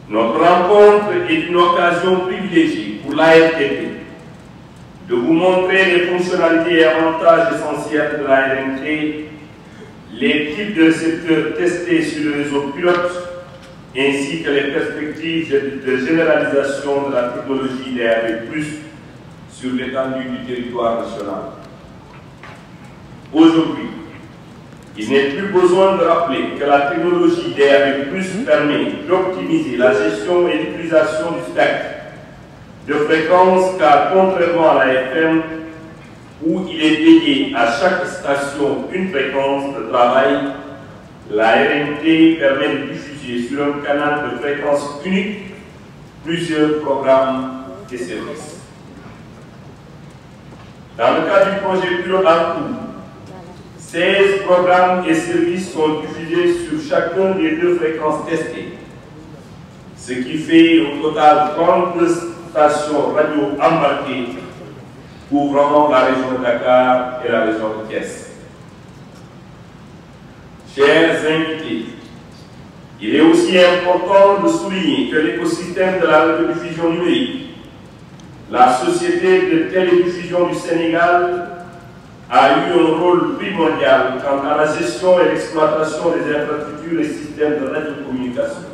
Notre rencontre est une occasion privilégiée pour l'ARTP de vous montrer les fonctionnalités et avantages essentiels de la RNT, les types de récepteurs testés sur le réseau pilote, ainsi que les perspectives de généralisation de la technologie DAB+, sur l'étendue du territoire national. Aujourd'hui, il n'est plus besoin de rappeler que la technologie DAB+ permet d'optimiser la gestion et l'utilisation du spectre de fréquence, car contrairement à la FM, où il est dédié à chaque station une fréquence de travail, la RNT permet de diffuser sur un canal de fréquence unique plusieurs programmes et services. Dans le cadre du projet pilote en cours, 16 programmes et services sont diffusés sur chacune des 2 fréquences testées, ce qui fait au total 32 stations radio embarquées couvrant la région de Dakar et la région de Thiès. Chers invités, il est aussi important de souligner que l'écosystème de la radiodiffusion numérique, la Société de télédiffusion du Sénégal, a eu un rôle primordial quant à la gestion et l'exploitation des infrastructures et systèmes de radiocommunication.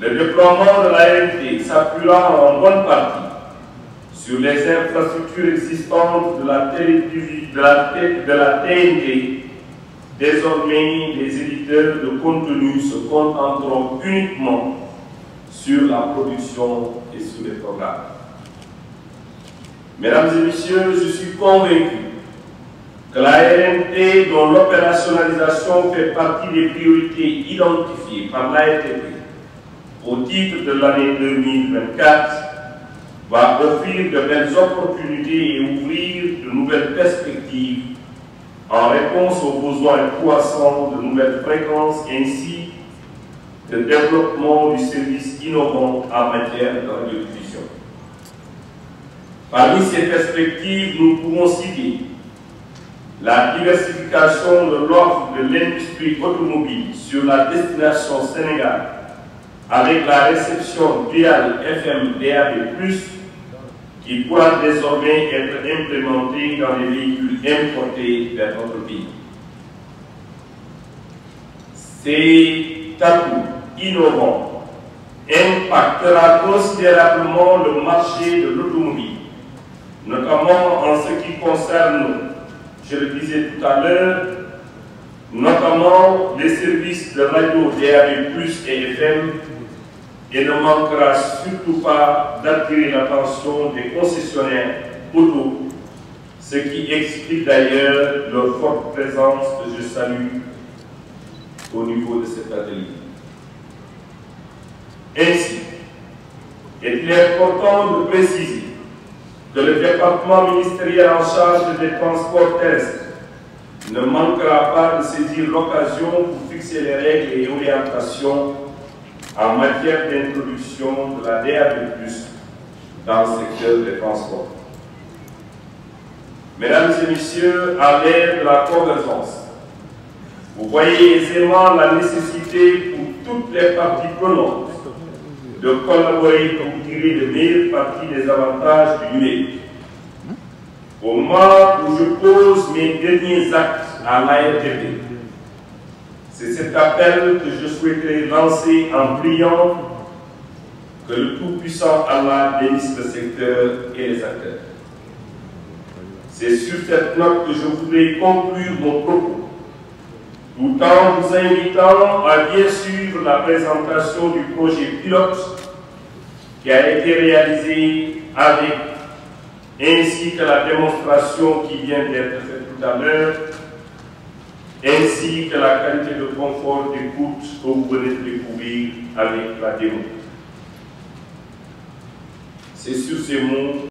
Le déploiement de la RNT s'appuiera en bonne partie sur les infrastructures existantes de la TNT. Désormais, les éditeurs de contenu se concentreront uniquement sur la production et sur les programmes. Mesdames et messieurs, je suis convaincu que la RNT, dont l'opérationnalisation fait partie des priorités identifiées par l'ARTP au titre de l'année 2024, va offrir de belles opportunités et ouvrir de nouvelles perspectives en réponse aux besoins croissants de nouvelles fréquences ainsi que de développement du service innovant en matière de radiodiffusion. Parmi ces perspectives, nous pouvons citer la diversification de l'offre de l'industrie automobile sur la destination Sénégal avec la réception dual FM DAB+, qui pourra désormais être implémentée dans les véhicules importés vers notre pays. Ces atouts innovants impactera considérablement le marché de l'automobile, notamment en ce qui concerne, je le disais tout à l'heure, notamment les services de radio DAB+ et FM, et ne manquera surtout pas d'attirer l'attention des concessionnaires auto, ce qui explique d'ailleurs leur forte présence que je salue au niveau de cet atelier. Ainsi, il est important de préciser que le département ministériel en charge des transports terrestres ne manquera pas de saisir l'occasion pour fixer les règles et orientations en matière d'introduction de la DAB+ dans le secteur des transports. Mesdames et messieurs, à l'ère de la convergence, vous voyez aisément la nécessité pour toutes les parties prenantes de collaborer pour tirer le meilleur parti des avantages du numérique. Au moment où je pose mes derniers actes à l'ARTP, c'est cet appel que je souhaiterais lancer en priant que le Tout-Puissant Allah bénisse le secteur et les acteurs. C'est sur cette note que je voudrais conclure mon propos, tout en vous invitant à bien suivre la présentation du projet pilote qui a été réalisé avec, ainsi que la démonstration qui vient d'être faite tout à l'heure, ainsi que la qualité de confort d'écoute que vous venez de découvrir avec la démo. C'est sur ces mots